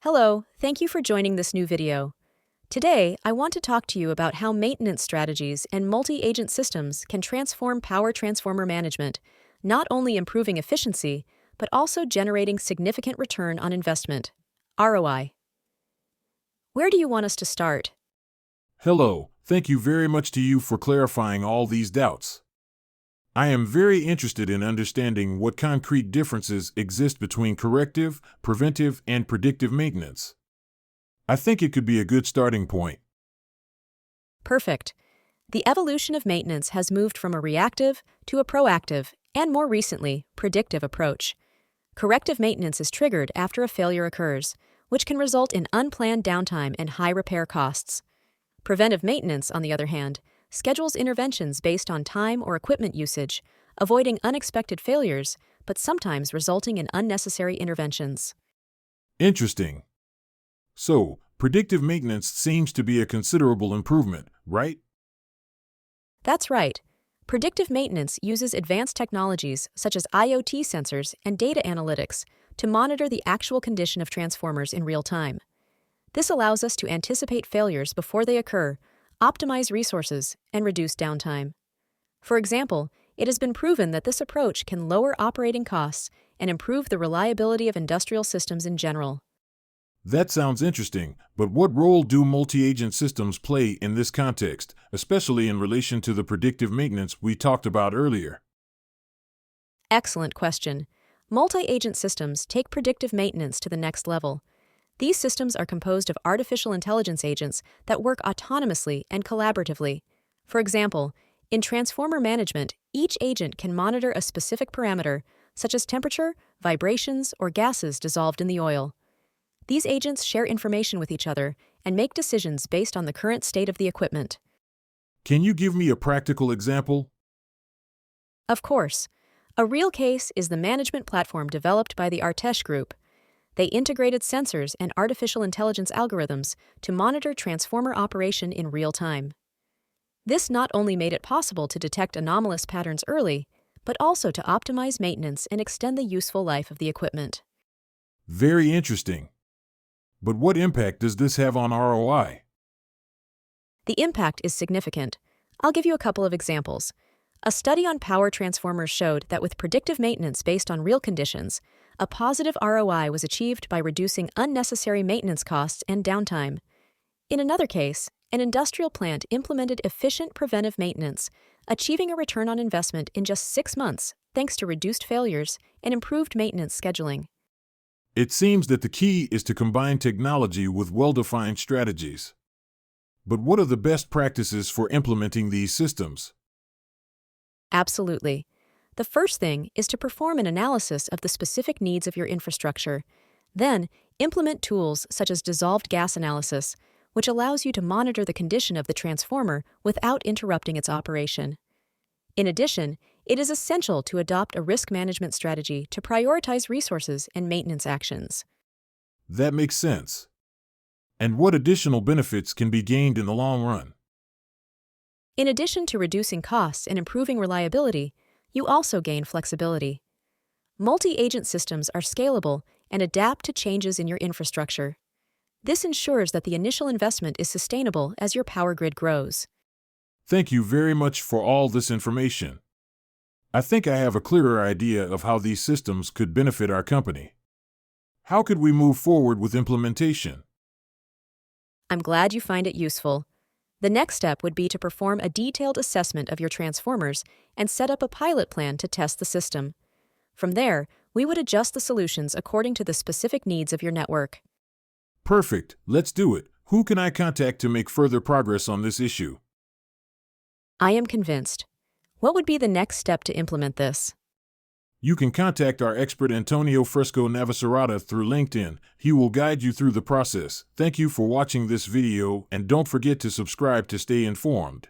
Hello, thank you for joining this new video. Today, I want to talk to you about how maintenance strategies and multi-agent systems can transform power transformer management, not only improving efficiency, but also generating significant return on investment, ROI. Where do you want us to start? Hello, thank you very much to you for clarifying all these doubts. I am very interested in understanding what concrete differences exist between corrective, preventive, and predictive maintenance. I think it could be a good starting point. Perfect. The evolution of maintenance has moved from a reactive to a proactive, and more recently, predictive approach. Corrective maintenance is triggered after a failure occurs, which can result in unplanned downtime and high repair costs. Preventive maintenance, on the other hand, schedules interventions based on time or equipment usage, avoiding unexpected failures, but sometimes resulting in unnecessary interventions. Interesting. So, predictive maintenance seems to be a considerable improvement, right? That's right. Predictive maintenance uses advanced technologies such as IoT sensors and data analytics to monitor the actual condition of transformers in real time. This allows us to anticipate failures before they occur, optimize resources, and reduce downtime. For example, it has been proven that this approach can lower operating costs and improve the reliability of industrial systems in general. That sounds interesting, but what role do multi-agent systems play in this context, especially in relation to the predictive maintenance we talked about earlier? Excellent question. Multi-agent systems take predictive maintenance to the next level. These systems are composed of artificial intelligence agents that work autonomously and collaboratively. For example, in transformer management, each agent can monitor a specific parameter, such as temperature, vibrations, or gases dissolved in the oil. These agents share information with each other and make decisions based on the current state of the equipment. Can you give me a practical example? Of course. A real case is the management platform developed by the Arteche Group. They integrated sensors and artificial intelligence algorithms to monitor transformer operation in real time. This not only made it possible to detect anomalous patterns early, but also to optimize maintenance and extend the useful life of the equipment. Very interesting. But what impact does this have on ROI? The impact is significant. I'll give you a couple of examples. A study on power transformers showed that with predictive maintenance based on real conditions, a positive ROI was achieved by reducing unnecessary maintenance costs and downtime. In another case, an industrial plant implemented efficient preventive maintenance, achieving a return on investment in just 6 months thanks to reduced failures and improved maintenance scheduling. It seems that the key is to combine technology with well-defined strategies. But what are the best practices for implementing these systems? Absolutely. The first thing is to perform an analysis of the specific needs of your infrastructure. Then, implement tools such as dissolved gas analysis, which allows you to monitor the condition of the transformer without interrupting its operation. In addition, it is essential to adopt a risk management strategy to prioritize resources and maintenance actions. That makes sense. And what additional benefits can be gained in the long run? In addition to reducing costs and improving reliability, you also gain flexibility. Multi-agent systems are scalable and adapt to changes in your infrastructure. This ensures that the initial investment is sustainable as your power grid grows. Thank you very much for all this information. I think I have a clearer idea of how these systems could benefit our company. How could we move forward with implementation? I'm glad you find it useful. The next step would be to perform a detailed assessment of your transformers and set up a pilot plan to test the system. From there, we would adjust the solutions according to the specific needs of your network. Perfect, let's do it. Who can I contact to make further progress on this issue? I am convinced. What would be the next step to implement this? You can contact our expert Antonio Fresco Navacerrada through LinkedIn. He will guide you through the process. Thank you for watching this video, and don't forget to subscribe to stay informed.